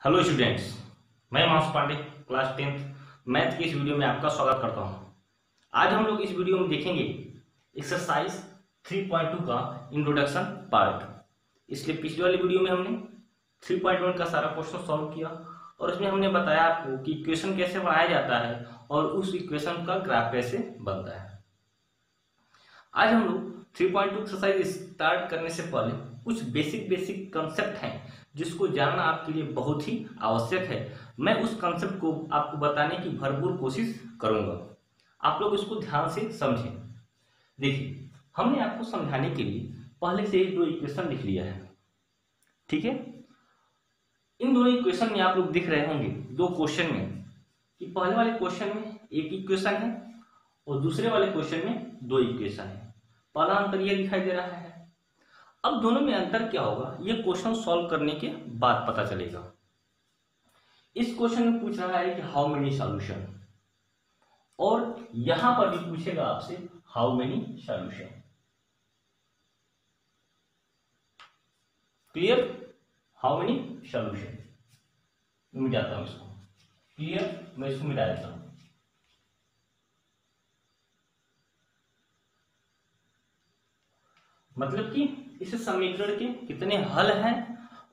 Hello students, मैं मानस Pandey class 10th math की इस वीडियो में आपका स्वागत करता हूं। आज हम लोग इस वीडियो में देखेंगे एक्सरसाइज 3.2 का इंट्रोडक्शन पार्ट। इसलिए पिछली वाली वीडियो में हमने 3.1 का सारा क्वेश्चन सॉल्व किया और उसमें हमने बताया आपको कि इक्वेशन कैसे बनाया जाता है और उस इक्वेशन का ग्राफ कैसे बनता है। आज हम लोग 3.2 एक्सरसाइज स्टार्ट करने से पहले कुछ बेसिक कंसेप्ट हैं जिसको जानना आपके लिए बहुत ही आवश्यक है। मैं उस कंसेप्ट को आपको बताने की भरपूर कोशिश करूंगा, आप लोग इसको ध्यान से समझें। देखिए, हमने आपको समझाने के लिए पहले से ही दो इक्वेशन लिख लिया है, ठीक है। इन दोनों इक्वेशन में आप लोग दिख रहे होंगे दो क्वेश्चन में कि पहले वाले क्वेश्चन में एक इक्वेशन है और दूसरे वाले क्वेश्चन में दो इक्वेशन है। पहला अंतर यह दिखाई दे रहा है। अब दोनों में अंतर क्या होगा ये क्वेश्चन सॉल्व करने के बाद पता चलेगा। इस क्वेश्चन में पूछ रहा है कि हाउ मेनी सॉल्यूशन, और यहां पर भी पूछेगा आपसे how many solution. Clear? How many solution. मिटाता हूं इसको। क्लियर? मैं इसको मिटा देता हूं। मतलब कि इस समीकरण के कितने हल हैं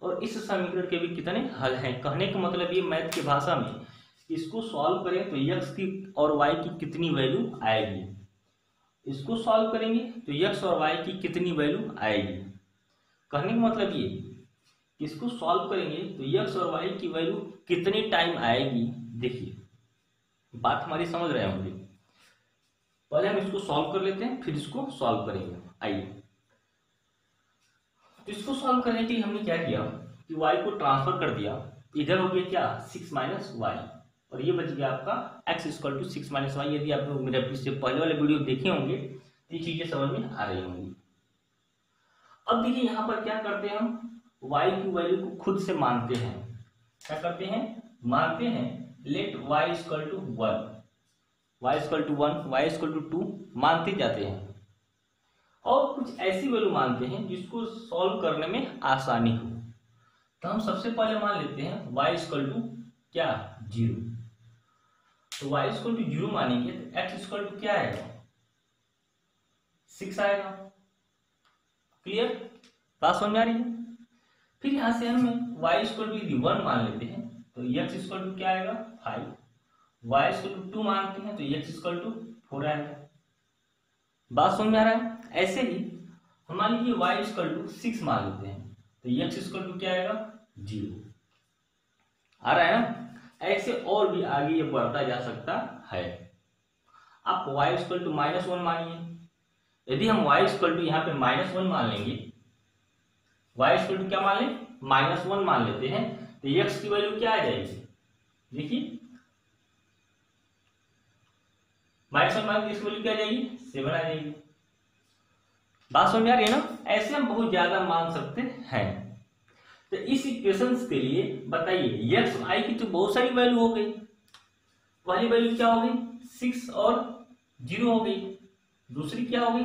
और इस समीकरण के भी कितने हल हैं। कहने का मतलब ये मैथ की भाषा में इसको सॉल्व करें तो x की और y की कितनी वैल्यू आएगी, इसको सॉल्व करेंगे तो x और y की कितनी वैल्यू आएगी। कहने का मतलब ये इसको सॉल्व करेंगे तो x और y की वैल्यू कितनी टाइम आएगी। देखिए, बात हमारी समझ रहे होंगे। पहले हम इसको सॉल्व कर लेते हैं फिर इसको सॉल्व करेंगे। आइए, तो इसको सॉल्व करने के लिए हमने क्या किया कि y को ट्रांसफर कर दिया। इधर हो गया क्या 6 माइनस वाई और ये बच गया आपका x equal to 6 minus y. यदि आप लोग मेरे इससे पहले वाले वीडियो देखे होंगे तो ये चीजें समझ में आ रही होंगी। अब देखिए यहाँ पर क्या करते हैं, हम y की वैल्यू को खुद से मानते हैं। क्या करते हैं? मानते हैं let y equal to 1, y equal to 1, y equal to 2 मानते जाते हैं और कुछ ऐसी वैल्यू मानते हैं जिसको सॉल्व करने में आसानी हो। तो हम सबसे पहले मान लेते हैं y इक्वल टू क्या 0। तो y इक्वल टू 0 मानेंगे तो x इक्वल टू क्या आएगा 6 आएगा। क्लियर? बात समझ में आ रही है? फिर यहां से हम y इक्वल टू 1 मान लेते हैं तो x इक्वल टू क्या आएगा 5, y इक्वल टू 2 मानते हैं तो x इक्वल टू 4 आएगा। बात समझ में आ रहा है? ऐसे ही हम मान लीजिए y इक्वल टू 6 मान लेते हैं तो x इक्वल टू क्या आएगा 0। आ रहा है ना? ऐसे और भी आगे ये बढ़ता जा सकता है। आप y इक्वल टू -1 मानिए। यदि हम y इक्वल टू यहाँ पे -1 मान लेंगे, y इक्वल टू क्या मान लें -1 मान लेते हैं तो x की वैल्यू क्या आ जाएगी। देखिए, -1 मान x की वैल्यू क्या आ जाएगी 7 आ जाएगी। बात समझ में आ रही है ना? ऐसे हम बहुत ज्यादा मान सकते हैं। तो इस इक्वेशंस के लिए बताइए x और y की तो बहुत सारी वैल्यू हो गई। पहली वैल्यू क्या हो गई 6 और 0 हो गई, दूसरी क्या हो गई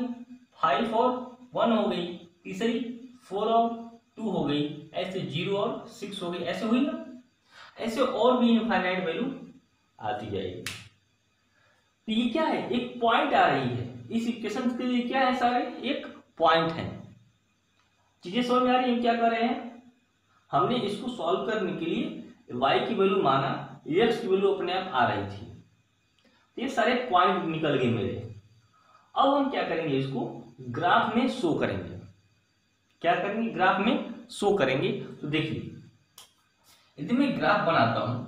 5 और 1 हो गई, तीसरी 4 और 2 हो गई, ऐसे 0 और 6 हो गई। ऐसे हुई ना? ऐसे और भी इनफाइनाइट वैल्यू आती जाएगी। तो ये क्या है, एक पॉइंट आ रही है। इस इक्वेशन के लिए क्या है, सारे एक पॉइंट है। चीजें समझ में आ रही है? क्या कर रहे हैं, हमने इसको सॉल्व करने के लिए y की वैल्यू माना, x की वैल्यू अपने आप आ रही थी। तो ये सारे पॉइंट निकल गए मेरे। अब हम क्या करेंगे, इसको ग्राफ में शो करेंगे। क्या करेंगे, ग्राफ में शो करेंगे। तो देखिए, यदि मैं ग्राफ बनाता हूं,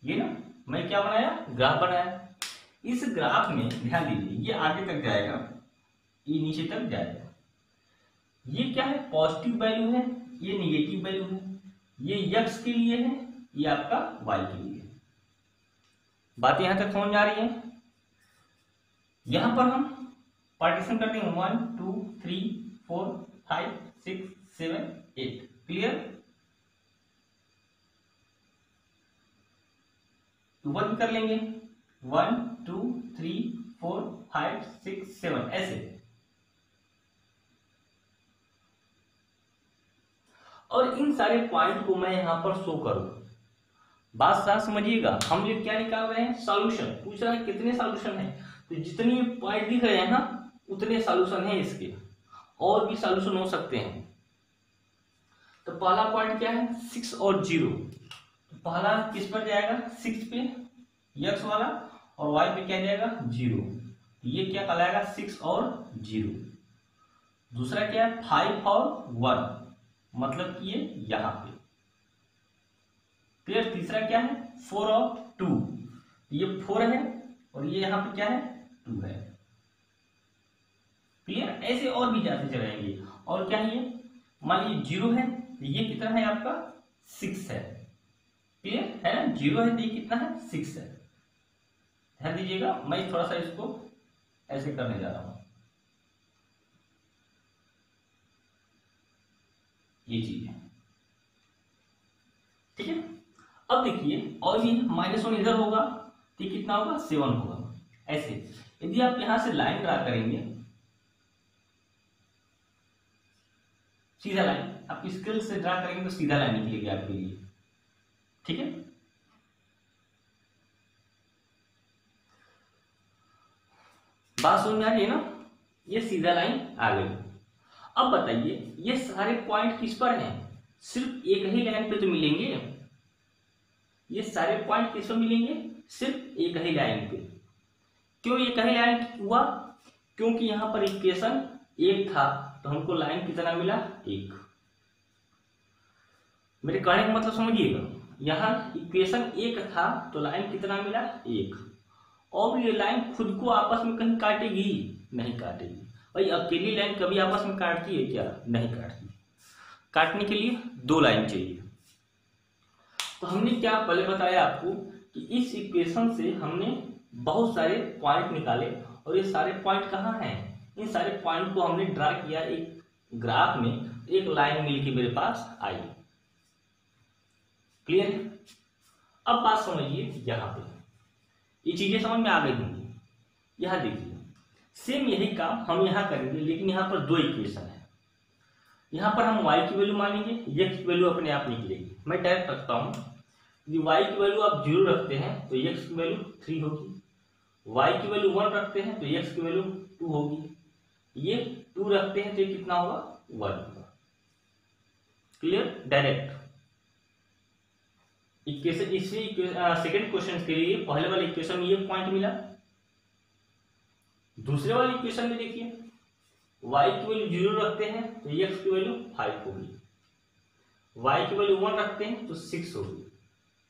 ये ना मैं क्या बनाया, ग्राफ बनाया। इस ग्राफ में ध्यान दीजिए, ये आगे तक जाएगा, ये नीचे तक जाएगा। ये क्या है, पॉजिटिव वैल्यू है, ये निगेटिव वैल्यू है। ये x के लिए है, ये आपका y के लिए है। बात यहां तक समझ में आ रही है? यहां पर हम पार्टीशन कर देंगे 1 2 3 4 5 6 7 8। क्लियर? ऊपर भी कर लेंगे 1 2 3 4 5 6 7 ऐसे। और इन सारे पॉइंट को मैं यहाँ पर शो करूँ। बात साफ समझिएगा, हम लोग क्या निकाल रहे हैं, सॉल्यूशन। पूछ रहा है कितने सॉल्यूशन है, तो जितनी पॉइंट दिख रहे हैं ना उतने सॉल्यूशन है इसके, और भी सॉल्यूशन हो सकते हैं। तो पहला पॉइंट क्या है, 6 और 0। तो पहला किस पर जाएगा, 6 पे x वाला, और y पे क्या जाएगा, 0। ये क्या कहलाएगा, 6 और 0। दूसरा क्या है, 5 और 1, मतलब कि ये यहाँ पे। फिर तीसरा क्या है, 4 और 2, ये 4 है और ये यहाँ पे क्या है, 2 है। क्लियर। ऐसे और भी जाते चलेंगे। और क्या है, ये मान लीजिए 0 है तो ये कितना है आपका, 6 है। क्लियर है ना, 0 है तो ये कितना है, 6 है। ध्यान दीजिएगा, मैं थोड़ा सा इसको ऐसे करने जा रहा हूं, ये चीज है, ठीक है। अब देखिए, और ये -1 इधर होगा तो कितना होगा, 7 होगा। ऐसे यदि आप यहां से लाइन ड्रा करेंगे, सीधा लाइन, आप स्केल से ड्रा करेंगे तो सीधा लाइन निकलेगी आपके लिए, ठीक है। बात समझ में आ रही है ना, ये सीधा लाइन आ गई। अब बताइए, ये सारे पॉइंट किस पर हैं, सिर्फ एक ही लाइन पे तो मिलेंगे। ये सारे पॉइंट किस पर मिलेंगे, सिर्फ एक ही लाइन पे। क्यों एक ही लाइन हुआ, क्योंकि यहां पर इक्वेशन 1 था तो हमको लाइन कितना मिला, 1। मेरे कहने का मतलब समझिएगा, यहां इक्वेशन 1 था तो लाइन कितना मिला, 1। और ये लाइन खुद को आपस में कहीं काटेगी, नहीं काटेगी। भाई अकेली लाइन कभी आपस में काटती है क्या, नहीं काटती। काटने के लिए 2 लाइन चाहिए। तो हमने क्या पहले बताया आपको कि इस इक्वेशन से हमने बहुत सारे पॉइंट निकाले, और ये सारे पॉइंट कहाँ हैं, इन सारे पॉइंट को हमने ड्रा किया एक ग्राफ में, एक लाइन मिलकर मेरे पास आई। क्लियर है। अब बात समझिए, यहाँ पे ये चीजें समझ में आ गई होंगी। यहां देखिए, सेम यही काम हम यहाँ करेंगे, लेकिन यहाँ पर 2 इक्वेशन है। यहाँ पर हम y की वैल्यू मानेंगे, x की वैल्यू अपने आप निकलेगी। मैं डायरेक्ट रखता हूँ, यदि y की वैल्यू आप 0 रखते हैं तो x की वैल्यू 3 होगी, y की वैल्यू 1 रखते हैं तो x की वैल्यू 2 होगी, ये 2 रखते हैं तो ये कितना होगा, 1 होगा। क्लियर। डायरेक्ट इक्वेशन, इसी सेकंड क्वेश्चन के लिए पहले वाले इक्वेशन में ये पॉइंट मिला, दूसरे वाले इक्वेशन में देखिए y की वैल्यू 0 रखते हैं तो x की वैल्यू 5 होगी, y की वैल्यू 1 रखते हैं तो 6 होगी,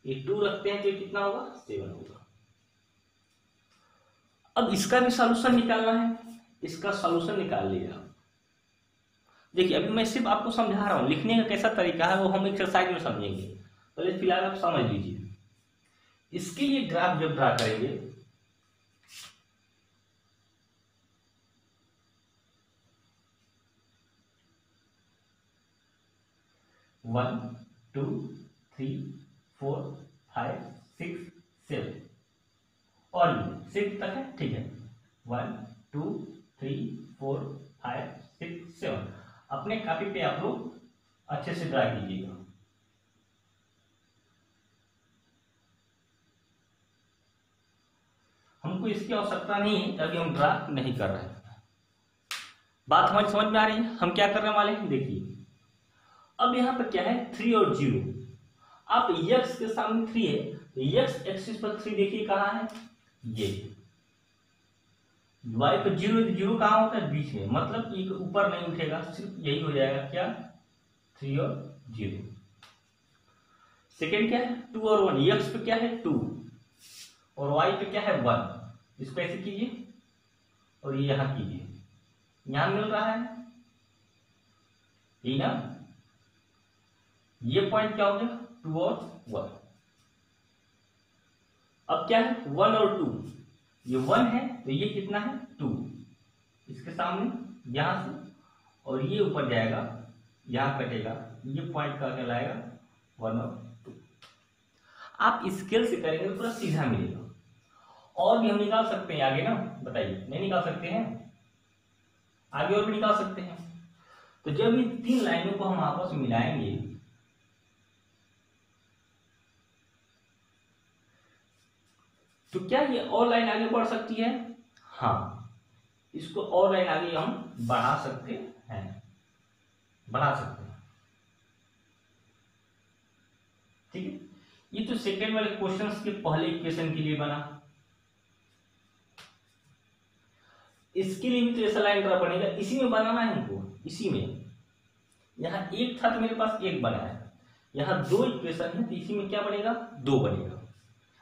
ये 2 रखते हैं तो ये कितना होगा, 7 होगा। अब इसका भी सॉल्यूशन निकालना है, इसका सॉल्यूशन निकाल लिया। देखिए अभी मैं सिर्फ आपको समझा रहा हूं, लिखने का कैसा तरीका है वो हम एक्सरसाइज में समझेंगे, पहले फिलहाल आप समझ लीजिए। इसके लिए ग्राफ जब ड्रा करेंगे, वन 2 3 4 5 6 7 और 6 तक है, ठीक है। 1 2 3 4 5 6 7 अपने कॉपी पे आप लोग अच्छे से ड्रा कीजिएगा। हमको इसकी आवश्यकता नहीं है, तभी हम ड्रा नहीं कर रहे हैं। बात हमारी समझ में आ रही है, हम क्या करने वाले हैं, देखिए। अब यहाँ पर क्या है, 3 और 0। आप x के सामने 3 है तो x एक्सिस पर 3 देखिए कहाँ है, ये। y पर 0 है, 0 कहाँ होता है, बीच में, मतलब कि ऊपर नहीं उठेगा, सिर्फ यही हो जाएगा क्या, 3 और 0। सेकेंड क्या है, 2 और 1। x पे क्या है, 2 और y पे क्या है, 1। इसको ऐसे कीजिए और ये यहां कीजिए, यहां मिल रहा है ये ना, ये पॉइंट क्या हो गया, 2 और 1। अब क्या है, 1 और 2, ये 1 है तो ये कितना है, 2 इसके सामने यहां से, और ये ऊपर जाएगा, यहां कटेगा, ये पॉइंट का कहलाएगा 1 और 2। आप स्केल से करेंगे तो पूरा सीधा मिलेगा। और भी हम निकाल सकते हैं आगे ना, बताइए, नहीं निकाल सकते हैं, आगे और भी निकाल सकते हैं। तो जब इन तीन लाइनों को हम आपस में मिलाएंगे तो क्या ये और लाइन आगे बढ़ सकती है? हाँ, इसको और लाइन आगे हम बढ़ा सकते हैं, बढ़ा सकते हैं। ठीक है, ये तो सेकेंड वाले क्वेश्चंस के पहले इक्वेशन के लिए बना। इसके लिए भी तो ऐसा लाइन ड्रा बनेगा, इसी में बनाना है हमको, इसी में। यहाँ एक था तो मेरे पास एक बना है, यहाँ दो इक्वेशन है तो इसी में क्या बनेगा? दो बनेगा।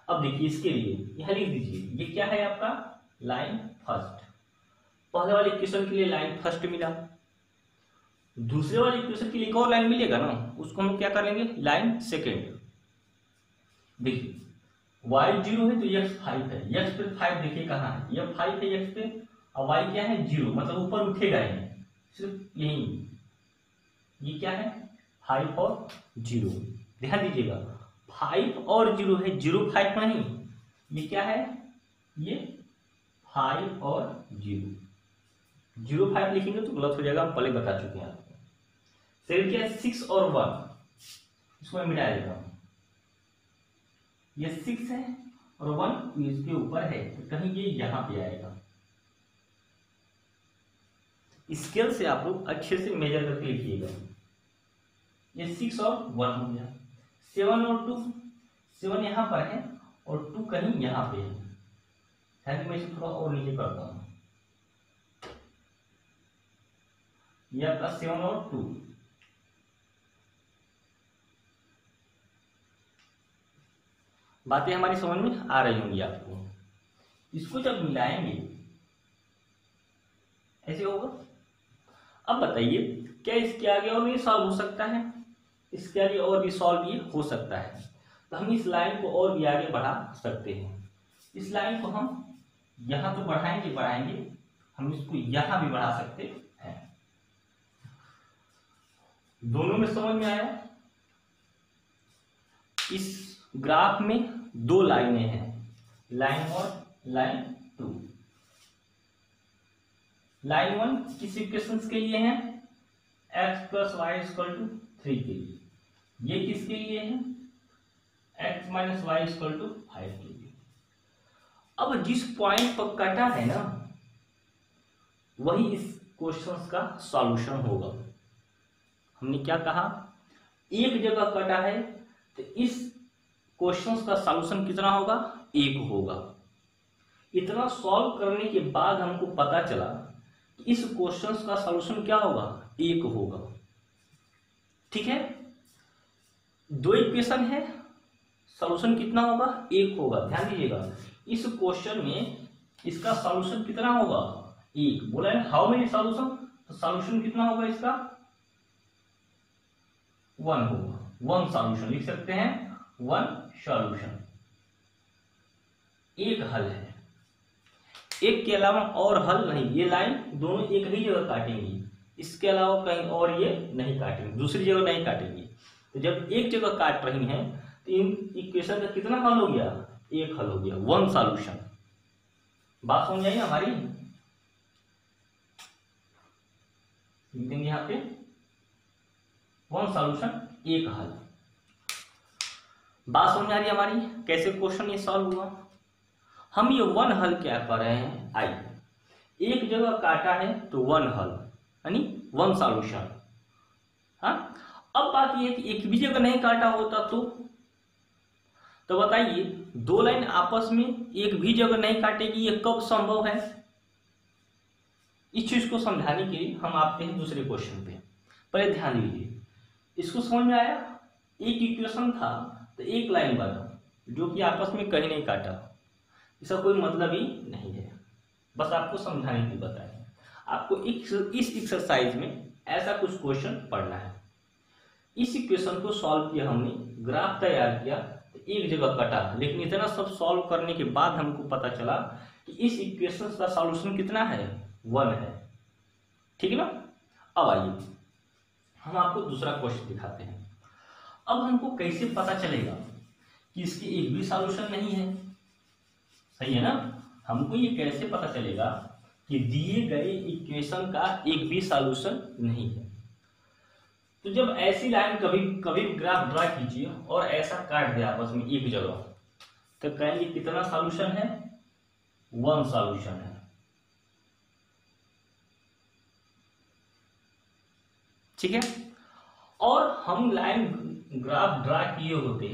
अब देखिए इसके लिए यह लिख दीजिए, ये क्या है आपका? Line first. पहले वाले इक्वेशन के लिए लाइन फर्स्ट मिला, दूसरे वाले इक्वेशन के लिए एक और लाइन मिलेगा ना, उसको हम क्या करेंगे? Line second. देखिए y0 है तो x 5 है, x पे 5 देखिए कहाँ है, यह 5 है x पे, और y क्या है? 0, मतलब ऊपर उठेगा ही सिर्फ यही। ये क्या है? 5 और 0। ध्यान दीजिएगा 5 और 0 है, 0 5 नहीं, ये क्या है? ये 5 और 0, 0 5 लिखेंगे तो गलत हो जाएगा, हम पहले बता चुके हैं आपको। फिर क्या है? 6 और 1, इसको मैं मिटा देता हूं। ये 6 है और 1 इसके ऊपर है तो कहीं ये यहां पे आएगा। स्केल से आप लोग अच्छे से मेजर करके लिखिएगा। ये 6 और 1 हो गया। 7 और 2, 7 यहाँ पर है और 2 कहीं यहाँ पे है। मैं इसे थोड़ा और नीचे करता हूँ। ये आपका 7 और 2, बातें हमारी समझ में आ रही होंगी आपको। इसको जब मिलाएंगे ऐसे होगा। अब बताइए क्या इसके आगे और भी सॉल्व हो सकता है? इसके आगे और भी सॉल्व ये हो सकता है, तो हम इस लाइन को और भी आगे बढ़ा सकते हैं। इस लाइन को हम यहां तो बढ़ाएंगे बढ़ाएंगे, हम इसको यहां भी बढ़ा सकते हैं। दोनों में समझ में आया? इस ग्राफ में दो लाइनें हैं, लाइन 1 लाइन 2। लाइन 1 किस इक्वेशंस के लिए है? x + y = 3 के लिए। ये किसके लिए है? x - y = 5 के लिए। अब जिस पॉइंट पर कटा है ना, वही इस क्वेश्चन का सॉल्यूशन होगा। हमने क्या कहा? एक जगह कटा है तो इस क्वेश्चन का सॉल्यूशन कितना होगा? 1 होगा। इतना सॉल्व करने के बाद हमको पता चला कि इस क्वेश्चन का सॉल्यूशन क्या होगा? 1 होगा। ठीक है, दो इक्वेशन है, सॉल्यूशन कितना होगा? 1 होगा। ध्यान दीजिएगा इस क्वेश्चन में इसका सॉल्यूशन कितना होगा? 1 बोला है। How many solution? तो सॉल्यूशन कितना होगा इसका? 1 होगा। 1 सॉल्यूशन लिख सकते हैं, 1 सॉल्यूशन। एक हल है, एक के अलावा और हल नहीं। ये लाइन दोनों एक ही जगह काटेंगी, इसके अलावा कहीं और ये नहीं काटेंगे, दूसरी जगह नहीं काटेंगी। तो जब एक जगह काट रही हैं तो इन इक्वेशन का कितना हल हो गया? 1 हल हो गया, 1 सॉल्यूशन। बात समझ आई हमारी? लिख देंगे यहाँ पे 1 सॉल्यूशन, 1 हल। बात समझ आ रही हमारी? कैसे क्वेश्चन ये सॉल्व हुआ? हम ये 1 हल क्या कर रहे हैं? आई एक जगह काटा है तो 1 हल यानी 1 सॉल्यूशन। हाँ, अब बात ये है कि एक भी जगह नहीं काटा होता तो बताइए, दो लाइन आपस में एक भी जगह नहीं काटेगी, ये कब संभव है? इस चीज को समझाने के लिए हम आते हैं दूसरे क्वेश्चन पे। पहले ध्यान दीजिए, इसको समझ में आया? एक इक्वेशन था तो एक लाइन बना जो कि आपस में कहीं नहीं काटा, इसका कोई मतलब ही नहीं है, बस आपको समझाने के लिए बताया। आपको इस एक्सरसाइज में ऐसा कुछ क्वेश्चन पढ़ना है। इस इक्वेशन को सॉल्व किया हमने, ग्राफ तैयार किया तो एक जगह कटा, लेकिन इतना सब सॉल्व करने के बाद हमको पता चला कि इस इक्वेशन का सॉल्यूशन कितना है? 1 है। ठीक है ना? अब आइए हम आपको दूसरा क्वेश्चन दिखाते हैं। अब हमको कैसे पता चलेगा कि इसके एक भी सॉल्यूशन नहीं है? सही है ना? हमको ये कैसे पता चलेगा कि दिए गए इक्वेशन का एक भी सॉल्यूशन नहीं है? तो जब ऐसी लाइन कभी कभी ग्राफ ड्रा कीजिए और ऐसा काट दे आपस में एक जगह, तो कहेंगे कितना सॉल्यूशन है, 1 सॉल्यूशन है। ठीक है। और हम लाइन ग्राफ ड्रा किए होते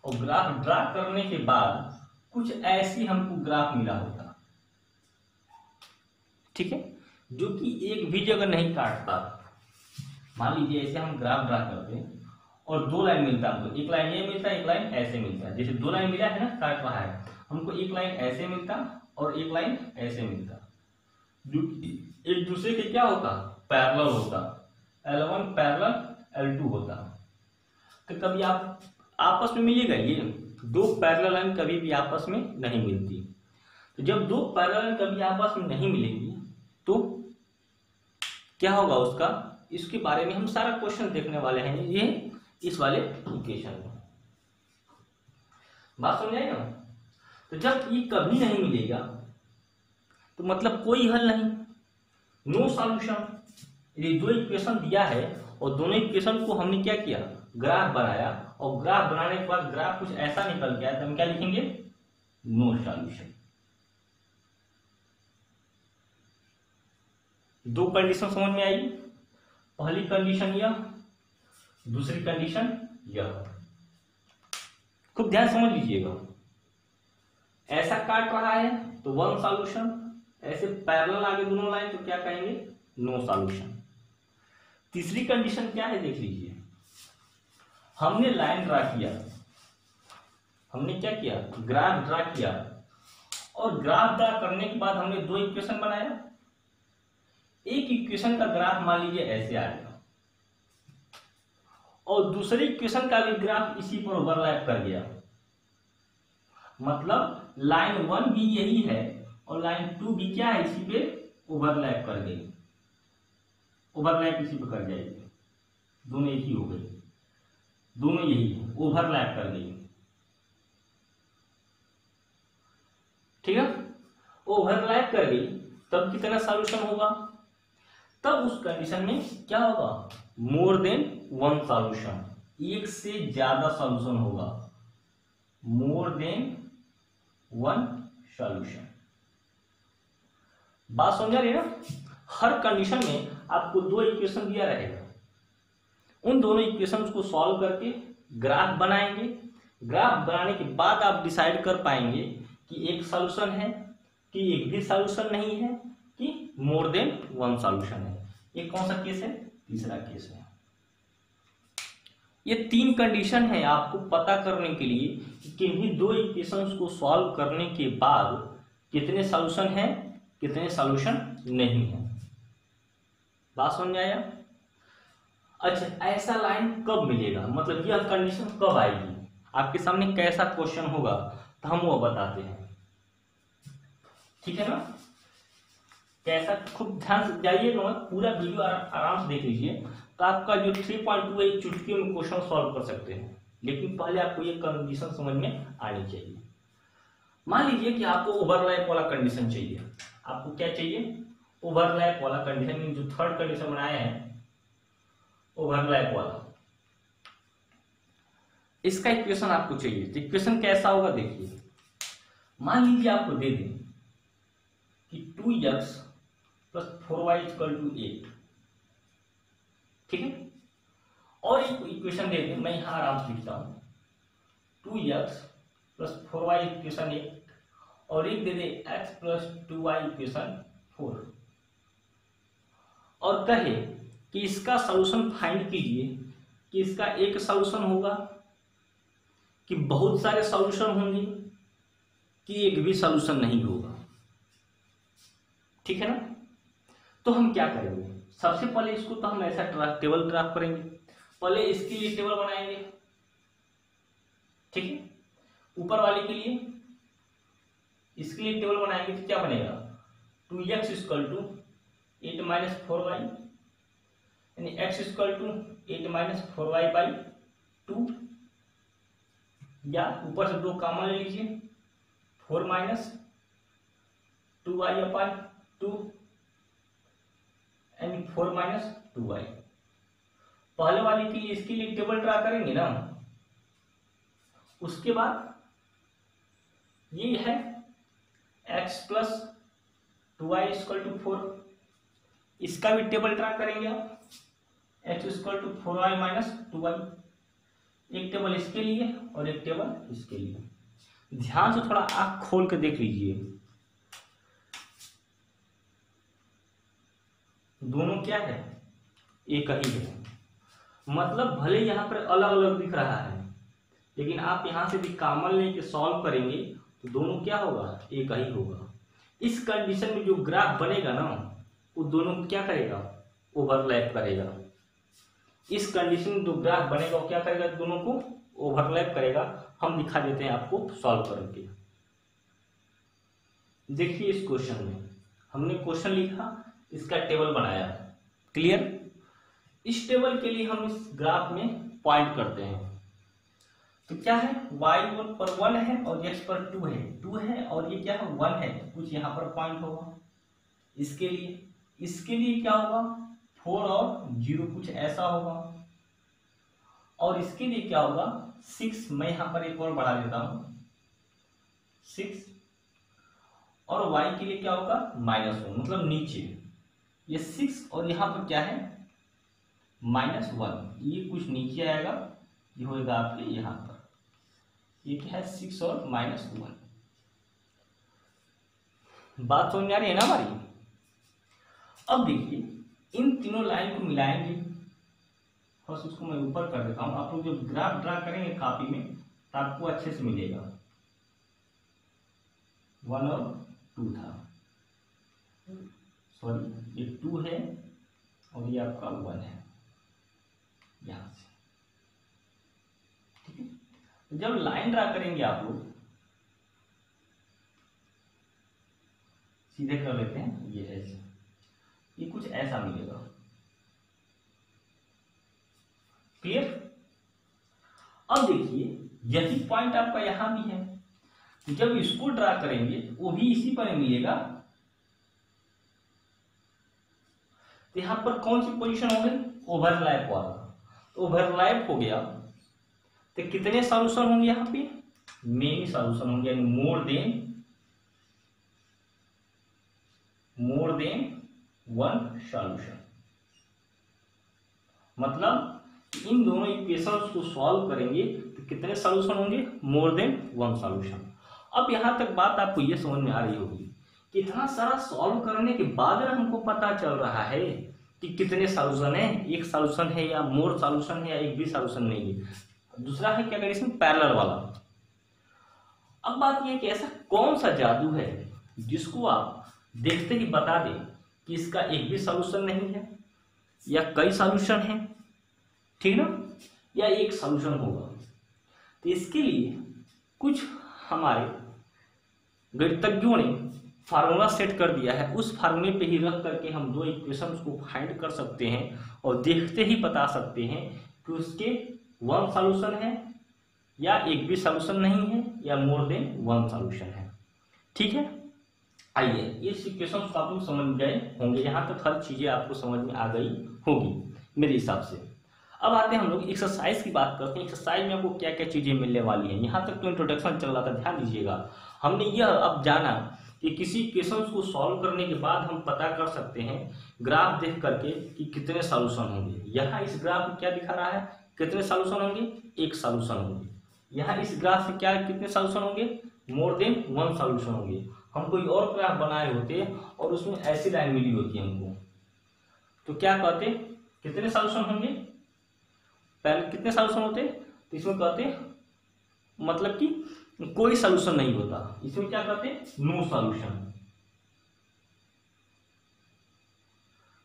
और ग्राफ ड्रा करने के बाद कुछ ऐसी हमको ग्राफ मिला होता, ठीक है, जो कि एक भी जगह नहीं काटता। मान लीजिए ऐसे हम ग्राफ ड्रा करते हैं और 2 लाइन मिलता है हमको, एक लाइन ये मिलता है, एक लाइन ऐसे मिलता है। जैसे 2 लाइन मिला है ना, काट रहा है, हमको एक लाइन ऐसे मिलता और एक लाइन ऐसे मिलता, जो एक दूसरे के क्या होता, पैरेलल होता, L1 पैरेलल L2 होता। तो कभी आप आपस में मिलेगा, ये 2 पैरेलल लाइन कभी भी आपस में नहीं मिलती। तो जब 2 पैरेलल लाइन कभी आपस में नहीं मिलेंगी तो क्या होगा उसका, इसके बारे में हम सारा क्वेश्चन देखने वाले हैं ये इस वाले इक्वेशन में। बात समझ आई ना। तो जब ये कभी नहीं मिलेगा तो मतलब कोई हल नहीं, नो सॉल्यूशन। ये 2 इक्वेशन दिया है और दोनों इक्वेशन को हमने क्या किया, ग्राफ बनाया, और ग्राफ बनाने के बाद ग्राफ कुछ ऐसा निकल गया तो हम क्या लिखेंगे, नो सॉल्यूशन। 2 कंडीशन समझ में आई। पहली कंडीशन यह, दूसरी कंडीशन यह। खूब ध्यान समझ लीजिएगा। ऐसा काट रहा है तो 1 सॉल्यूशन, ऐसे पैरेलल आगे दोनों लाइन तो क्या कहेंगे, नो सॉल्यूशन। तीसरी कंडीशन क्या है देख लीजिए। हमने लाइन ड्रा किया, हमने क्या किया, ग्राफ ड्रा किया, और ग्राफ ड्रा करने के बाद हमने 2 इक्वेशन बनाया। एक इक्वेशन का ग्राफ मान लीजिए ऐसे आएगा और दूसरे इक्वेशन का भी ग्राफ इसी पर ओवरलैप कर गया, मतलब लाइन 1 भी यही है और लाइन 2 भी क्या है, इसी पे ओवरलैप कर गई, ओवरलैप इसी पे कर जाएगी, दोनों एक ही हो गई, दोनों यही है, ओवरलैप कर गई। ठीक है, ओवरलैप कर गई तब कितना सॉल्यूशन होगा, तब उस कंडीशन में क्या होगा, मोर देन 1 सॉल्यूशन, एक से ज्यादा सॉल्यूशन होगा, मोर देन 1 सॉल्यूशन। बात समझ आ रही है ना। हर कंडीशन में आपको 2 इक्वेशन दिया रहेगा, उन दोनों इक्वेशंस को सॉल्व करके ग्राफ बनाएंगे। ग्राफ बनाने के बाद आप डिसाइड कर पाएंगे कि एक सॉल्यूशन है, कि एक भी सॉल्यूशन नहीं है, कि मोर देन 1 सॉल्यूशन है। ये कौन सा केस है, तीसरा केस है। ये 3 कंडीशन है आपको पता करने के लिए कि किन्हीं 2 इक्वेशंस को सॉल्व करने के बाद कितने सॉल्यूशन है, कितने सॉल्यूशन नहीं है। बात समझ आया। अच्छा, ऐसा लाइन कब मिलेगा, मतलब यह कंडीशन कब आएगी, आपके सामने कैसा क्वेश्चन होगा तो हम वो बताते हैं। ठीक है ना। कैसा, खूब ध्यान से जाइएगा, पूरा वीडियो आराम से देख लीजिए, तो आपका जो 3.2 है चुटकी में क्वेश्चन सॉल्व कर सकते हैं। लेकिन पहले आपको ये कंडीशन समझ में आनी चाहिए। मान लीजिए कि आपको ओवरलैप वाला कंडीशन चाहिए, आपको क्या चाहिए, ओवरलैप वाला कंडीशन, जो थर्ड कंडीशन बनाया है ओवरलैप वाला, इसका इक्वेशन आपको चाहिए। तो इक्वेशन कैसा होगा देखिए। मान लीजिए आपको दे दें कि 2x + 4y = 8, ठीक है, और एक इक्वेशन दे दें, मैं यहां आराम से लिखता हूं, 2x + 4y इक्वेशन 1, और एक दे दे x + 2y इक्वेशन 4, और कहे कि इसका सॉल्यूशन फाइंड कीजिए कि इसका एक सॉल्यूशन होगा, कि बहुत सारे सॉल्यूशन होंगे, कि एक भी सॉल्यूशन नहीं होगा। ठीक है ना। तो हम क्या करेंगे, सबसे पहले इसको तो हम ऐसा टेबल ड्राफ्ट करेंगे। पहले इसके लिए टेबल बनाएंगे, ठीक है, ऊपर वाले के लिए इसके लिए टेबल बनाएंगे तो क्या बनेगा, 2x = 8 - 4y, यानी x = 8 - 4y/2, या ऊपर से 2 कॉमन ले लीजिए, 4 - 2y/2 यानी 4 - 2y, पहले वाली के लिए इसके लिए टेबल ड्रा करेंगे ना, उसके बाद ये है x plus 2y equal to 4, इसका भी टेबल ड्रा करेंगे आप, x equal to 4y minus 2y, एक टेबल इसके लिए और एक टेबल इसके लिए। ध्यान से थोड़ा आंख खोल के देख लीजिए, दोनों क्या है, एक ही है। मतलब भले यहाँ पर अलग अलग दिख रहा है, लेकिन आप यहाँ से भी कॉमन लेके सॉल्व करेंगे तो दोनों क्या होगा, एक ही होगा। इस कंडीशन में जो ग्राफ बनेगा ना, वो दोनों को क्या करेगा, ओवरलैप करेगा। इस कंडीशन में जो ग्राफ बनेगा वो क्या करेगा, दोनों को ओवरलैप करेगा। हम दिखा देते हैं आपको सॉल्व करके। देखिए इस क्वेश्चन में हमने क्वेश्चन लिखा, इसका टेबल बनाया, क्लियर। इस टेबल के लिए हम इस ग्राफ में पॉइंट करते हैं, तो क्या है, y पर 1 है और x पर 2 है और ये क्या है 1 है, कुछ यहाँ पर पॉइंट होगा। इसके लिए क्या होगा, 4 और 0 कुछ ऐसा होगा। और इसके लिए क्या होगा 6, मैं यहाँ पर एक और बढ़ा देता हूँ 6, और y के लिए क्या होगा -1, मतलब नीचे ये 6 और यहाँ पर क्या है -1, ये कुछ नीचे आएगा, ये होगा आपके यहाँ पर, ये क्या है 6 और -1। बात समझ में आ रही है ना हमारी। अब देखिए इन तीनों लाइन को मिलाएंगे, बस उसको मैं ऊपर कर देता हूँ। आप लोग जब ग्राफ ड्रा करेंगे कॉपी में तो आपको अच्छे से मिलेगा। 1 और 2 था, सॉरी ये 2 है और ये आपका 1 है यहाँ से, ठीक है। जब लाइन ड्रा करेंगे आप लोग, सीधे कर लेते हैं, ये ऐसे, ये कुछ ऐसा मिलेगा, क्लियर। अब देखिए यही पॉइंट आपका यहां भी है, जब इसको ड्रा करेंगे वो भी इसी पर मिलेगा। तो यहां पर कौन सी पोजीशन हो गई, ओवरलैप वाला। ओवरलैप हो गया तो कितने सॉल्यूशन होंगे यहाँ पे, मेनी सॉल्यूशन होंगे, यानी मोर देन 1 सॉल्यूशन। मतलब इन दोनों इक्वेशंस को सॉल्व करेंगे तो कितने सॉल्यूशन होंगे, मोर देन 1 सॉल्यूशन। अब यहां तक बात आपको ये समझ में आ रही होगी कि इतना सारा सॉल्व करने के बाद हमको पता चल रहा है कि कितने सॉल्यूशन है, एक सॉल्यूशन है या मोर सॉल्यूशन है या एक भी सॉल्यूशन नहीं है। दूसरा है क्या करें इसमें, पैरेलल वाला। अब बात यह कि ऐसा कौन सा जादू है जिसको आप देखते ही बता दें कि इसका एक भी सॉल्यूशन नहीं है या कई सॉल्यूशन है, ठीक ना, या एक सॉल्यूशन होगा। तो इसके लिए कुछ हमारे गणितज्ञों ने फार्मूला सेट कर दिया है, उस फार्मूले पे ही रख करके हम दो इक्वेशंस को फाइंड कर सकते हैं और देखते ही बता सकते हैं कि उसके 1 सॉल्यूशन है या एक भी सॉल्यूशन नहीं है या मोर देन 1 सॉल्यूशन है, ठीक है। आइए इस इक्वेशन को आप लोग समझ गए होंगे, यहाँ तक हर चीजें आपको समझ में आ गई होगी मेरे हिसाब से। अब आते हैं हम लोग एक्सरसाइज की बात करते हैं। एक्सरसाइज में आपको क्या क्या चीजें मिलने वाली हैं, यहाँ तक तो इंट्रोडक्शन चल रहा था, ध्यान दीजिएगा। हमने यह अब जाना कि किसी इक्वेशन को सॉल्व करने के बाद हम पता कर सकते हैं ग्राफ देख करके कि कितने सॉल्यूशन होंगे। यहाँ इस ग्राफ में क्या दिखा रहा है, कितने सॉल्यूशन होंगे, एक सॉल्यूशन होंगे। यहाँ इस ग्राफ से क्या कितने सॉल्यूशन होंगे, मोर देन 1 सॉल्यूशन होंगे। हम कोई और ग्राफ बनाए होते और उसमें ऐसी लाइन मिली होती है हमको, तो क्या कहते, कितने सॉल्यूशन होंगे, पहले कितने सॉल्यूशन होते, तो इसमें कहते मतलब कि कोई सॉल्यूशन नहीं होता, इसमें क्या कहते हैं, नो सॉल्यूशन,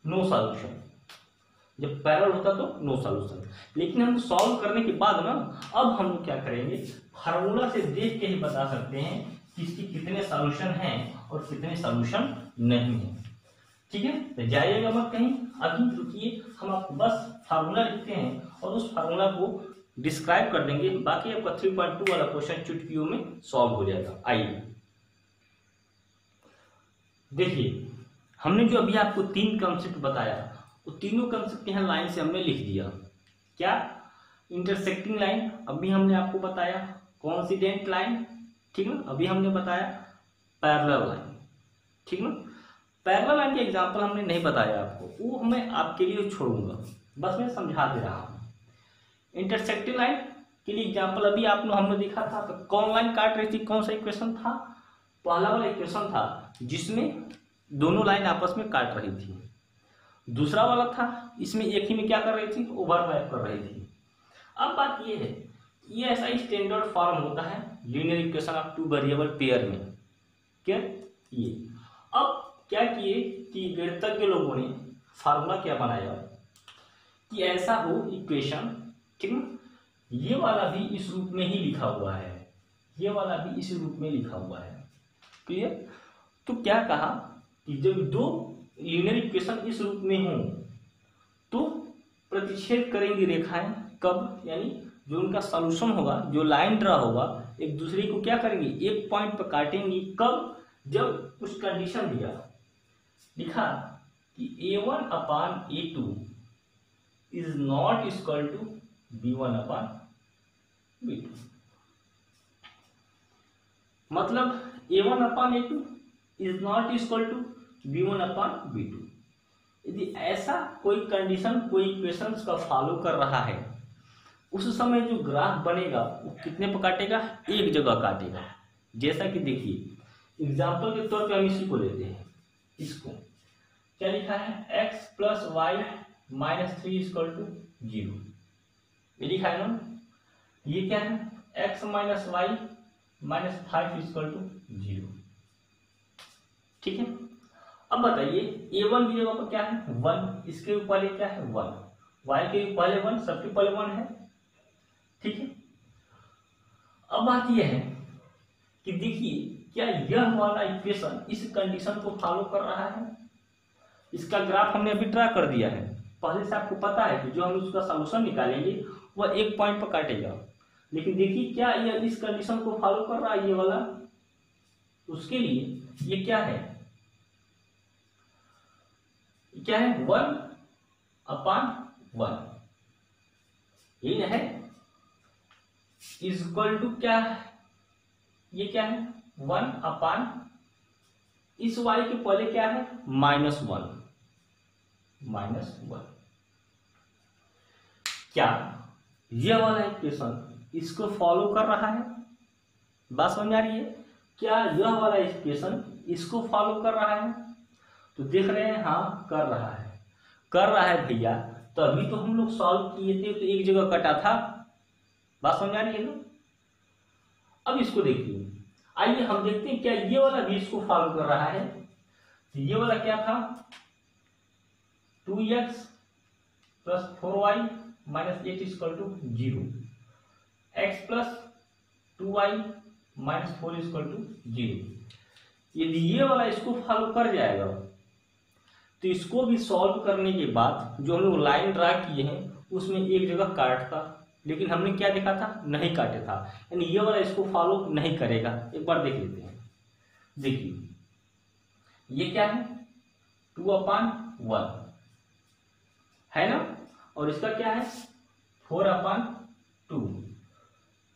नो सॉल्यूशन। जब पैरेलल होता तो नो सॉल्यूशन। लेकिन हम सॉल्व करने के बाद ना, अब हम लोग क्या करेंगे, फार्मूला से देख के ही बता सकते हैं कि इसके कितने सॉल्यूशन हैं और कितने सॉल्यूशन नहीं है, ठीक है। तो जाइएगा मत कहीं, अभी रुकिए, हम आपको बस फार्मूला लिखते हैं और उस फार्मूला को डिस्क्राइब कर देंगे, बाकी आपका 3.2 वाला क्वेश्चन चुटकियों में सॉल्व हो जाएगा। आइए देखिए, हमने जो अभी आपको 3 कंसेप्ट बताया, वो तीनों कंसेप्ट यहाँ लाइन से हमने लिख दिया, क्या? इंटरसेक्टिंग लाइन अभी हमने आपको बताया, कोइंसिडेंट लाइन, ठीक ना, अभी हमने बताया पैरेलल लाइन, ठीक ना। पैरेलल लाइन के एग्जांपल हमने नहीं बताया आपको, वो मैं आपके लिए छोड़ूंगा, बस मैं समझा दे रहा हूँ। इंटरसेक्टिंग लाइन के लिए एग्जांपल अभी आपने हमने देखा था, तो कौन लाइन काट रही थी, कौन सा इक्वेशन था? पहला वाला इक्वेशन था जिसमें दोनों लाइन आपस में काट रही थी। दूसरा वाला था इसमें एक ही में क्या कर रही थी, ओवरलैप कर रही थी। अब बात ये है, ये ऐसा ही स्टैंडर्ड फॉर्म होता है linear equation of two variable pair में। क्या ये? अब क्या किए कि गणितज्ञ लोगों ने फार्मूला क्या बनाया कि ऐसा हो इक्वेशन, ठीक ना, ये वाला भी इस रूप में ही लिखा हुआ है, ये वाला भी इस रूप में लिखा हुआ है। क्लियर? तो क्या कहा कि जब दो लीनियर इक्वेशन इस रूप में हो तो प्रतिच्छेद करेंगी रेखाएं कब? यानी जो उनका सॉल्यूशन होगा, जो लाइन ड्रा होगा, एक दूसरे को क्या करेंगी, एक पॉइंट पर काटेंगी। कब? जब कुछ कंडीशन दिया, लिखा कि a1 upon a2 is not equal to b1 upon b2। मतलब a1 upon a2 is not equal to b1 upon b2। यदि ऐसा कोई कंडीशन कोई इक्वेशंस का फॉलो कर रहा है, उस समय जो ग्राफ बनेगा वो कितने पर काटेगा, एक जगह काटेगा। जैसा कि देखिए एग्जाम्पल के तौर पे हम इसी को लेते हैं, इसको क्या लिखा है, x plus y minus 3 equal to 0, ये लिखा है ना। ये क्या है, x minus y minus 5 equal to 0, ठीक है। अब बताइए a1 की जगह पर क्या है, 1, इसके ऊपर क्या है 1, y के पहले 1, सबके पहले 1 है, ठीक है। अब बात यह है कि देखिए क्या यह वाला इक्वेशन इस कंडीशन को फॉलो कर रहा है। इसका ग्राफ हमने अभी ड्रा कर दिया है, पहले से आपको पता है कि जो हम उसका सॉल्यूशन निकालेंगे वह एक पॉइंट पर काटेगा। लेकिन देखिए क्या यह इस कंडीशन को फॉलो कर रहा है, ये वाला। उसके लिए ये क्या है, क्या है 1 अपान 1, ये है इक्वल टू क्या है, ये क्या है 1 अपान, इस y के पहले क्या है -1, -1। क्या यह वाला इक्वेशन इसको फॉलो कर रहा है? बात समझ आ रही है? क्या यह वाला इक्वेशन इसको फॉलो कर रहा है? तो देख रहे हैं, हाँ कर रहा है, कर रहा है भैया। तो अभी तो हम लोग सॉल्व किए थे तो एक जगह कटा था, बात समझ आ रही है ना। अब इसको देखिए, आइए हम देखते हैं क्या ये वाला भी इसको फॉलो कर रहा है। तो ये वाला क्या था, 2x plus 4y minus 8 equal to 0, x plus 2y minus 4 equal to 0। यदि ये वाला इसको फॉलो कर जाएगा तो इसको भी सॉल्व करने के बाद जो हम लोग लाइन ड्रा किए हैं उसमें एक जगह काटता, लेकिन हमने क्या देखा था, नहीं काटे था, यानी ये वाला इसको फॉलो नहीं करेगा। एक बार देख लेते हैं। देखिए ये क्या है 2 अपान 1 है ना, और इसका क्या है 4 अपान 2।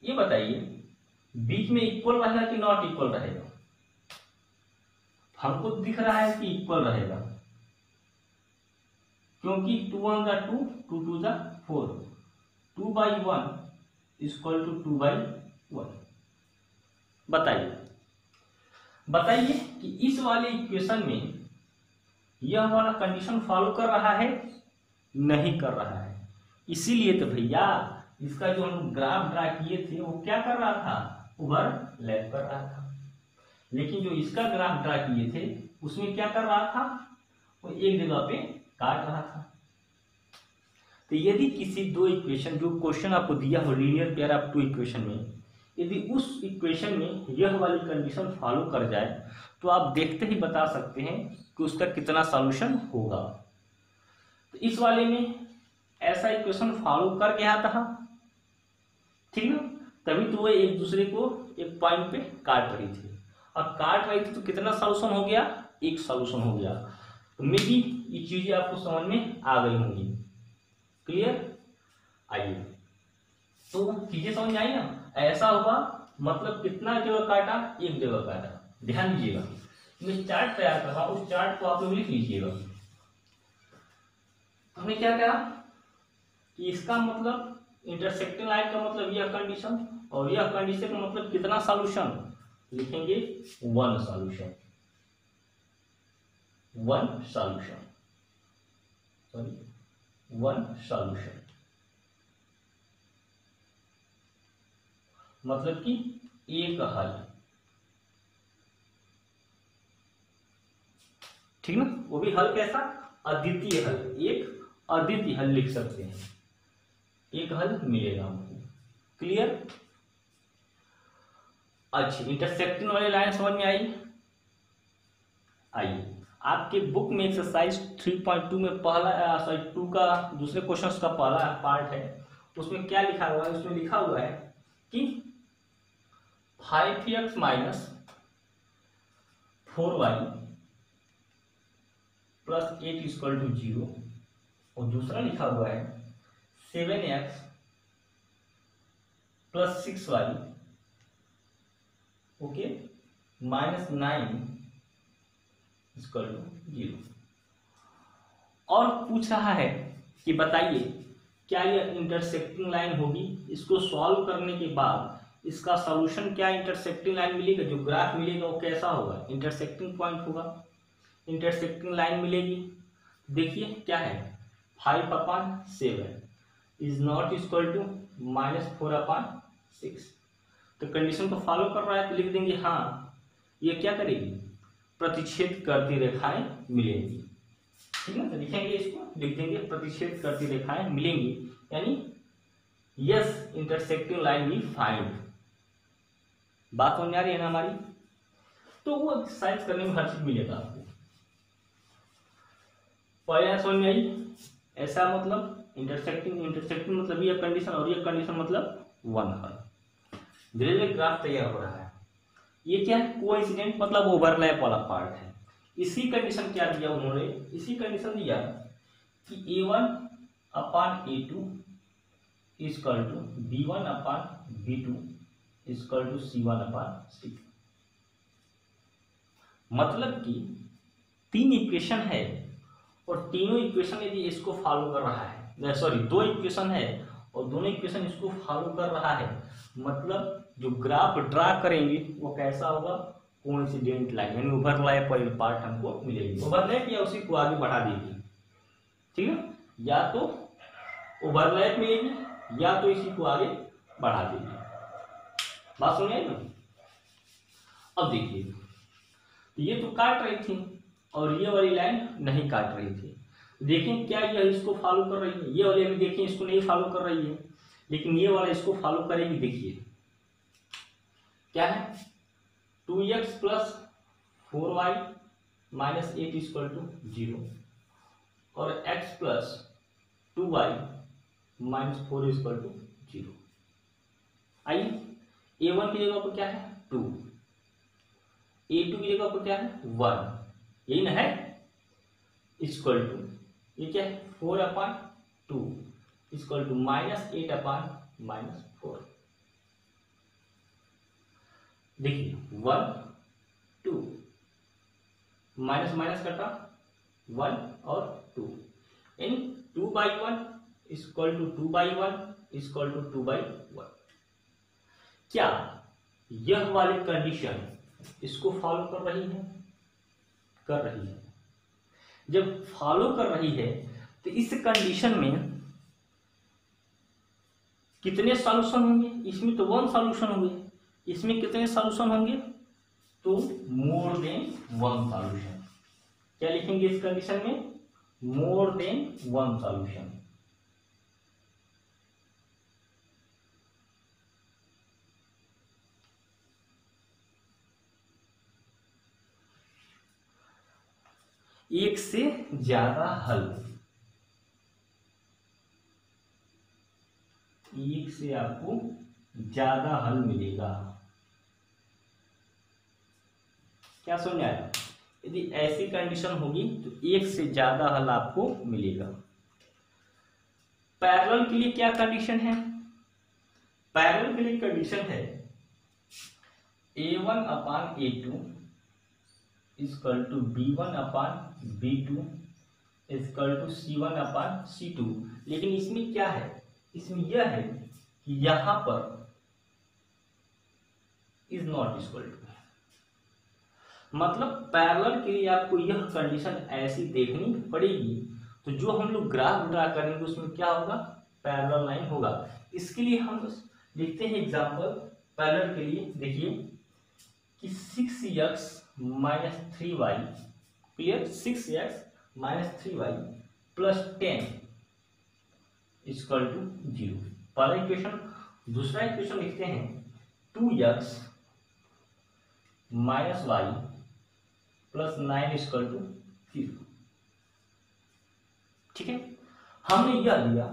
ये बताइए बीच में इक्वल रहेगा कि नॉट इक्वल रहेगा? हमको दिख रहा है कि इक्वल रहेगा, क्योंकि 2 1 जा 2, 2 2 जा 4, 2/1 इक्वल टू 2/1। बताइए कि इस वाले इक्वेशन में यह वाला कंडीशन फॉलो कर रहा है, नहीं कर रहा है। इसीलिए तो भैया इसका जो हम ग्राफ ड्रा किए थे वो क्या कर रहा था, ओवरलैप कर रहा था। लेकिन जो इसका ग्राफ ड्रा किए थे उसमें क्या कर रहा था, वो एक जगह पे काट रहा था। तो यदि किसी दो इक्वेशन, जो क्वेश्चन आपको दिया हो linear pair of two equation में, यदि उस इक्वेशन में यह वाली कंडीशन फॉलो कर जाए तो आप देखते ही बता सकते हैं कि उसका कितना सॉल्यूशन होगा। तो इस वाले में ऐसा इक्वेशन फॉलो कर गया था, ठीक ना, तभी तो वो एक दूसरे को एक पॉइंट पे काट रही थी, और काट रही थी तो कितना सॉल्यूशन हो गया, एक सॉल्यूशन हो गया। तो मे बी ये चीजें आपको समझ में आ गई होंगी। क्लियर? आइए, तो चीजें समझ में आई ना। ऐसा होगा मतलब कितना जगह काटा, एक जगह काटा। ध्यान दीजिएगा, मैं चार्ट तैयार कर रहा हूं, उस चार्ट को आप लोग लिख लीजिएगा। हमने क्या कहा कि इसका मतलब इंटरसेक्टिंग लाइन का मतलब यह कंडीशन, और यह कंडीशन का मतलब कितना सॉल्यूशन लिखेंगे, one solution, one solution, sorry one solution, मतलब कि एक हल। ठीक ना, वो भी हल कैसा, अद्वितीय हल, एक अद्वितीय हल लिख सकते हैं, एक हल मिलेगा हमको। क्लियर। अच्छी, इंटरसेक्टिंग वाली लाइन समझ में आई। आइए, आपके बुक में एक्सरसाइज 3.2 में पहला सॉरी 2 का दूसरे क्वेश्चन का पहला पार्ट है, उसमें क्या लिखा हुआ है, उसमें लिखा हुआ है कि 5x minus 4y plus 8 equal to 0, और दूसरा लिखा हुआ है 7x plus 6y okay minus 9 equal to 0। और पूछ रहा है कि बताइए क्या यह इंटरसेक्टिंग लाइन होगी। इसको सॉल्व करने के बाद इसका सॉल्यूशन क्या इंटरसेक्टिंग लाइन मिलेगा, जो ग्राफ मिलेगा वो कैसा होगा, इंटरसेक्टिंग पॉइंट होगा, इंटरसेक्टिंग लाइन मिलेगी। देखिए क्या है, 5/7 इज नॉट इक्वल टू -4/6। तो कंडीशन को फॉलो कर रहा है तो लिख देंगे हाँ ये क्या करेगी, प्रतिच्छेद करती रेखाएं मिलेंगी। ठीक है, तो लिखेंगे इसको, लिख देंगे प्रतिच्छेद करती रेखाएं मिलेंगी, यानी yes intersecting line we find. बात समझ आ रही है ना हमारी। तो वो एक्सरसाइज करने में हर चीज मिलेगा आपको। पहले समझ में आई, ऐसा मतलब इंटरसेक्टिंग, इंटरसेक्टिंग मतलब ये कंडीशन और ये कंडीशन मतलब वन हल। धीरे धीरे ग्राफ तैयार हो रहा है। ये क्या है, कोइंसिडेंट मतलब ओवरलैप वाला पार्ट है। इसी कंडीशन क्या दिया उन्होंने, इसी कंडीशन दिया कि A1/A2 equal to B1/B2 equal to C1/C। मतलब कि 3 इक्वेशन है और तीनों इक्वेशन यदि इसको फॉलो कर रहा है, सॉरी 2 इक्वेशन है और दोनों इक्वेशन इसको फॉलो कर रहा है, मतलब जो ग्राफ ड्रा करेंगे वो कैसा होगा, कोइंसिडेंट लाइन, यानी ओवरलैप वाली पार्ट हमको मिलेगी। ओवरलैप या उसी को आगे बढ़ा देगी। ठीक है, या तो ओवरलैप मिलेगी या तो इसी को आगे बढ़ा देगी। बात सुनिए ना। अब देखिए, ये तो काट रही थी और ये वाली लाइन नहीं काट रही थी। देखें क्या यह इसको फॉलो कर रही है, ये वाली अभी देखें इसको नहीं फॉलो कर रही है, लेकिन ये वाला इसको फॉलो करेगी। देखिए क्या है, 2x plus 4y minus 8 equal to 0 और x plus 2y minus 4 equal to 0। आइए, A1 की जगह पर क्या है 2, A2 की जगह पर क्या है 1, यही ना है, इक्वल टू ये क्या है 4/2 इक्वल टू -8/-4। देखिए 1 2 माइनस माइनस कटा 1 और 2, यानी 2/1 इक्वल टू 2/1 इक्वल टू 2/1। क्या यह वाली कंडीशन इसको फॉलो कर रही है, कर रही है। जब फॉलो कर रही है तो इस कंडीशन में कितने सॉल्यूशन होंगे, इसमें तो 1 सॉल्यूशन होंगे, इसमें कितने सॉल्यूशन होंगे, तो मोर देन 1 सॉल्यूशन। क्या लिखेंगे इस कंडीशन में, मोर देन 1 सॉल्यूशन। एक से ज्यादा हल, एक से आपको ज्यादा हल मिलेगा। क्या समझ आया, यदि ऐसी कंडीशन होगी तो एक से ज्यादा हल आपको मिलेगा। पैरेलल के लिए क्या कंडीशन है? पैरेलल के लिए कंडीशन है A1 upon A2 equal to B1 upon B2 equal to C1 upon C2। लेकिन इसमें क्या है? इसमें यह है कि यहां पर इज नॉट इक्वल टू, मतलब पैरेलल के लिए आपको यह कंडीशन ऐसी देखनी पड़ेगी। तो जो हम लोग ग्राफ ड्रा करेंगे उसमें क्या होगा? पैरेलल लाइन होगा। इसके लिए हम लिखते हैं एग्जांपल पैरेलल के लिए। देखिए कि 6x minus 3y, clear, 6x minus 3y plus 10 equal to 0, पहला इक्वेशन। दूसरा इक्वेशन लिखते हैं 2x minus y plus 9 equal to 0। ठीक है, हमने यह लिया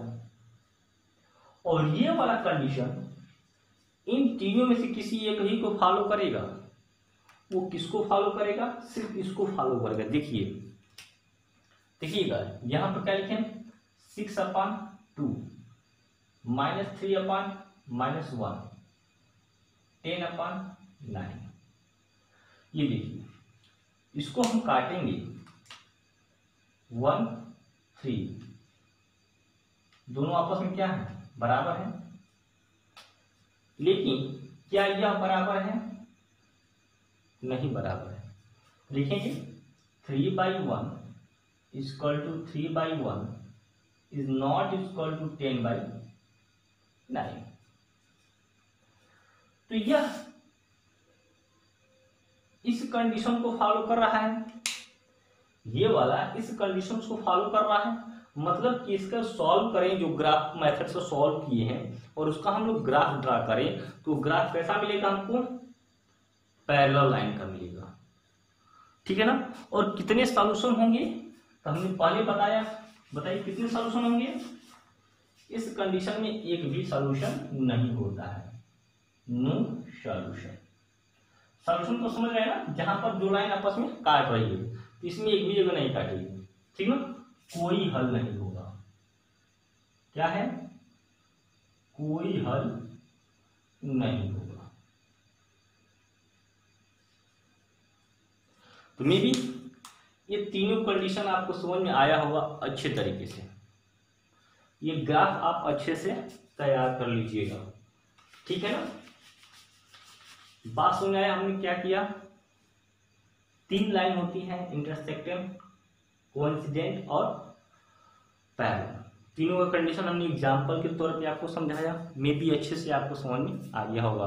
और ये वाला कंडीशन इन तीनों में से किसी एक ही को फॉलो करेगा। वो किसको फॉलो करेगा? सिर्फ इसको फॉलो करेगा। देखिएगा यहां पर क्या लिखें? 6 अपान 2 माइनस 3 अपान माइनस 1 10 अपान 9। ये देखिए, इसको हम काटेंगे 1 3, दोनों आपस में क्या है? बराबर है। लेकिन क्या यह बराबर है? नहीं बराबर है। लिखेंगे 3/1 equal to 3/1 is not equal to 10/9। तो यह इस कंडीशन को फॉलो कर रहा है, ये वाला इस कंडीशन को फॉलो कर रहा है। मतलब कि इसका सॉल्व करें, जो ग्राफ मेथड से सॉल्व किए हैं और उसका हम लोग ग्राफ ड्रा करें तो ग्राफ कैसा मिलेगा हमको? पैरेलल लाइन का मिलेगा। ठीक है ना। और कितने सॉल्यूशन होंगे? तो हमने पहले बताया, बताइए कितने सॉल्यूशन होंगे? इस कंडीशन में एक भी सॉल्यूशन नहीं होता है, नो सॉल्यूशन। सॉल्यूशन को समझ रहे हैं ना? जहां पर दो लाइन आपस में काट रही है तो इसमें एक भी जगह नहीं काटेगी। ठीक ना, कोई हल नहीं होगा। क्या है? कोई हल नहीं होगा। तो मे बी ये तीनों कंडीशन आपको समझ में आया होगा अच्छे तरीके से। ये ग्राफ आप अच्छे से तैयार कर लीजिएगा। ठीक है ना। बात समझ आया? हमने क्या किया? 3 लाइन होती है, इंटरसेक्टिंग, कोइंसिडेंट और पैरेलल। तीनों का कंडीशन हमने एग्जांपल के तौर पे आपको समझाया। मे बी अच्छे से आपको समझ में आ गया होगा।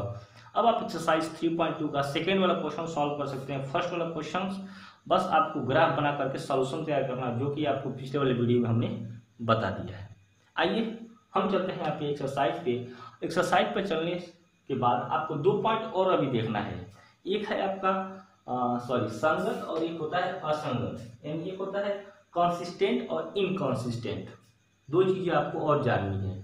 अब आप एक्सरसाइज 3.2 का सेकेंड वाला क्वेश्चन सॉल्व कर सकते हैं। फर्स्ट वाला क्वेश्चन बस आपको ग्राफ बना करके सॉल्यूशन तैयार करना, जो कि आपको पिछले वाले वीडियो में हमने बता दिया है। आइए हम चलते हैं आपके एक्सरसाइज पे। एक्सरसाइज पे चलने के बाद आपको 2 पॉइंट और अभी देखना है। एक है आपका संगत और एक होता है असंगत, यानी एक होता है कंसिस्टेंट और इनकंसिस्टेंट। दो चीजें आपको और जाननी है।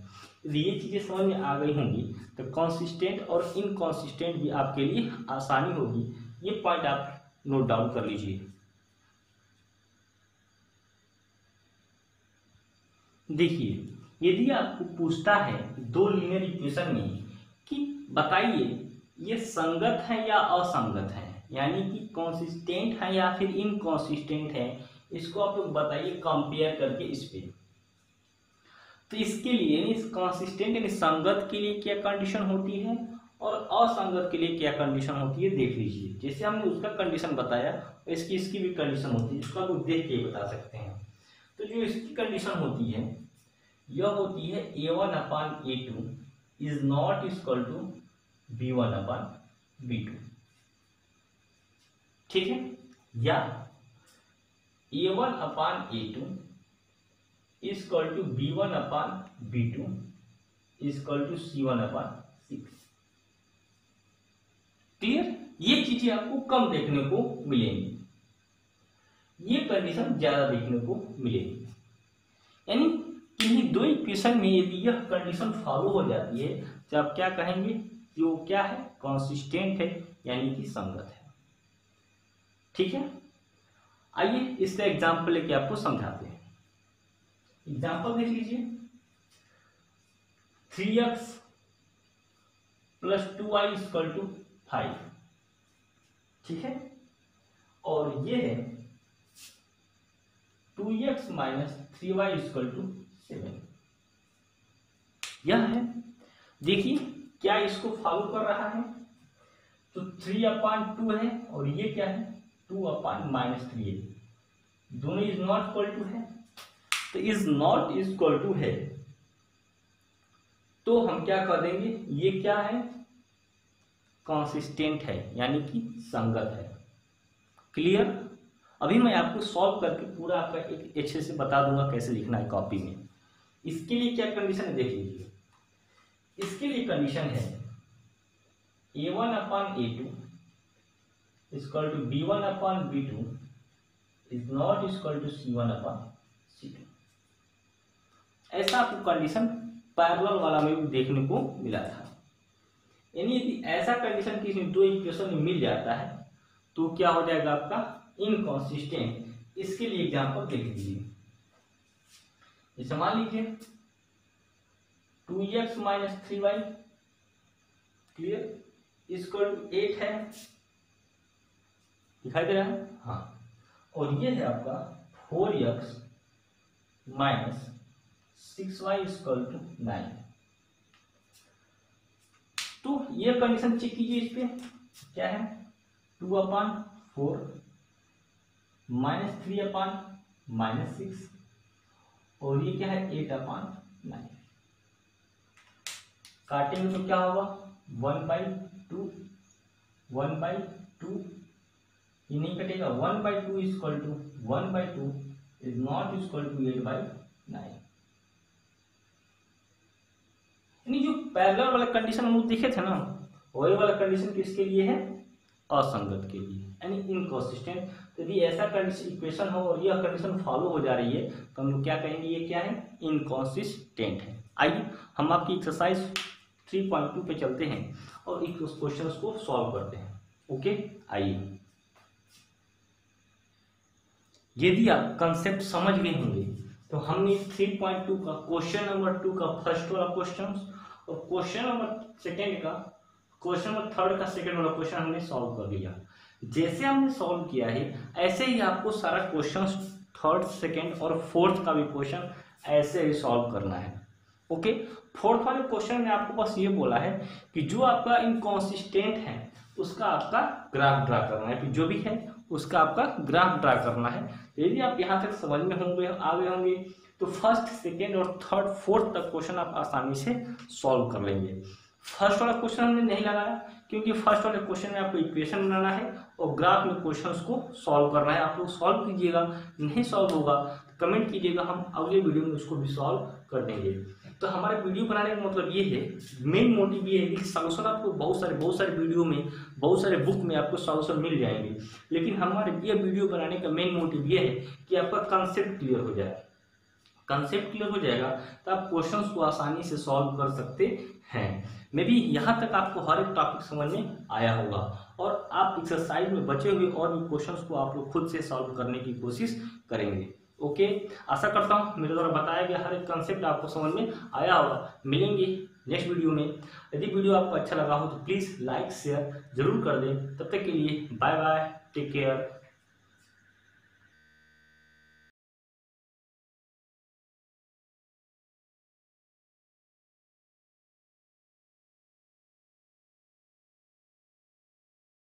यदि ये चीजें समझ में आ गई होंगी तो कंसिस्टेंट और इनकंसिस्टेंट भी आपके लिए आसानी होगी। ये पॉइंट आप नोट डाउन कर लीजिए। देखिए, यदि आपको पूछता है दो लीनियर इक्वेशन में कि बताइए ये संगत है या असंगत है, यानी कि कंसिस्टेंट है या फिर इनकंसिस्टेंट है, इसको आप लोग बताइए कंपेयर करके इस पे। तो इसके लिए इस कंसिस्टेंट यानी संगत के लिए क्या कंडीशन होती है और असंगत के लिए क्या कंडीशन होती है देख लीजिए। जैसे हमने उसका कंडीशन बताया, इसकी भी कंडीशन होती है, इसको आप लोग देख के बता सकते हैं। तो जो इसकी कंडीशन होती है यह होती है A1 upon A2 is not equal to B1 upon B2। ठीक है, या A1 upon A2 equal to B1 upon B2 equal to C1 upon C2। Clear? ये चीजें आपको कम देखने को मिलेंगी, ये कंडीशन ज्यादा देखने को मिलेगी। यानी किन्हीं दो इक्वेशन में यदि यह कंडीशन फॉलो हो जाती है तो आप क्या कहेंगे कि वो क्या है? कंसिस्टेंट है, यानी कि संगत है। ठीक है, आइए इसका एग्जाम्पल लेके आपको समझाते हैं। एग्जाम्पल देख लीजिए। 3x plus 2y equal to 5, ठीक है। और ये है 2x minus 3y equal to 7, यह है। देखिए क्या इसको फॉलो कर रहा है, तो 3/2 है और ये क्या है 2/-3 है, दोनों इज नॉट इक्वल टू है, तो इज नॉट इक्वल टू है, तो हम क्या कर देंगे, ये क्या है कंसिस्टेंट है, यानी कि संगत है। क्लियर। अभी मैं आपको सॉल्व करके पूरा आपका एक अच्छे से बता दूंगा कैसे लिखना है कॉपी में। इसके लिए क्या कंडीशन है देख लीजिए। इसके लिए कंडीशन है a1/a2 equal to b1/b2 is not equal to c1/c2। ऐसा आपको कंडीशन पैरेलल वाला में भी देखने को मिला था। यानी यदि ऐसा कंडीशन किसी दो इक्वेशन में मिल जाता है तो क्या हो जाएगा आपका इनकॉन्सिस्टेंट। इसके लिए एग्जांपल देख लीजिए। जैसे मान लीजिए 2x minus 3y clear equal to 8 है, दिखाई दे रहा है, हाँ। और ये है आपका 4x minus 6y equal to 9। तो ये कंडीशन चेक कीजिए, इस पे क्या है 2/4 माइनस 3/-6 और ये क्या है 8/9। काटेंगे तो क्या होगा 1/2 ये नहीं कटेगा, 1/2 equal to 1/2 is not equal to 8/9। यानी जो पैरेलल वाला कंडीशन हम लोग देखे थे ना, वही वाला कंडीशन किसके लिए है, असंगत के लिए, यानी इनकंसिस्टेंट। तो यदि ऐसा कंडीशन इक्वेशन हो और यह कंडीशन फॉलो हो जा रही है तो हम लोग क्या कहेंगे, ये क्या है इनकंसिस्टेंट है। आइए हम आपकी एक्सरसाइज 3.2 पे चलते हैं और इस क्वेश्चन को सॉल्व करते हैं। ओके, आइए। यदि आप कंसेप्ट समझ गए होंगे तो हमने 3.2 का क्वेश्चन नंबर 2 का फर्स्ट वाला क्वेश्चन और क्वेश्चन नंबर सेकेंड का क्वेश्चन नंबर थर्ड का सेकेंड वाला क्वेश्चन हमने सॉल्व कर लिया। जैसे हमने सॉल्व किया है ऐसे ही आपको सारा क्वेश्चन थर्ड सेकेंड और फोर्थ का भी क्वेश्चन ऐसे ही सॉल्व करना है। ओके, फोर्थ वाले क्वेश्चन में आपको बस ये बोला है कि जो आपका इनकंसिस्टेंट है उसका आपका ग्राफ ड्रा करना है, कि जो भी है उसका आपका ग्राफ ड्रा करना है। यदि आप यहाँ तक समझ में होंगे आगे होंगे तो फर्स्ट सेकेंड और थर्ड फोर्थ तक क्वेश्चन आप आसानी से सॉल्व कर लेंगे। फर्स्ट वाला क्वेश्चन हमने नहीं लगाया क्योंकि फर्स्ट वाले क्वेश्चन में आपको इक्वेशन बनाना है और ग्राफ में क्वेश्चंस को सॉल्व करना है। आप लोग सॉल्व कीजिएगा, नहीं सॉल्व होगा कमेंट कीजिएगा, हम अगले वीडियो में उसको भी सॉल्व कर देंगे। तो हमारे वीडियो बनाने का मतलब ये है, मेन मोटिव ये है कि सॉल्यूशन आपको बहुत सारे वीडियो में, बहुत सारे बुक में आपको सॉल्यूशन मिल जाएंगे, लेकिन हमारे ये वीडियो बनाने का मेन मोटिव ये है कि आपका कंसेप्ट क्लियर हो जाए। कंसेप्ट क्लियर हो जाएगा तो आप क्वेश्चंस को आसानी से सॉल्व कर सकते हैं। मे बी यहाँ तक आपको हर एक टॉपिक समझ में आया होगा और आप एक्सरसाइज में बचे हुए और भी क्वेश्चंस को आप लोग खुद से सॉल्व करने की कोशिश करेंगे। ओके, आशा करता हूँ मेरे द्वारा बताया गया हर एक कंसेप्ट आपको समझ में आया होगा। मिलेंगे नेक्स्ट वीडियो में। यदि वीडियो आपको अच्छा लगा हो तो प्लीज़ लाइक शेयर जरूर कर दें। तब तक के लिए बाय बाय, टेक केयर।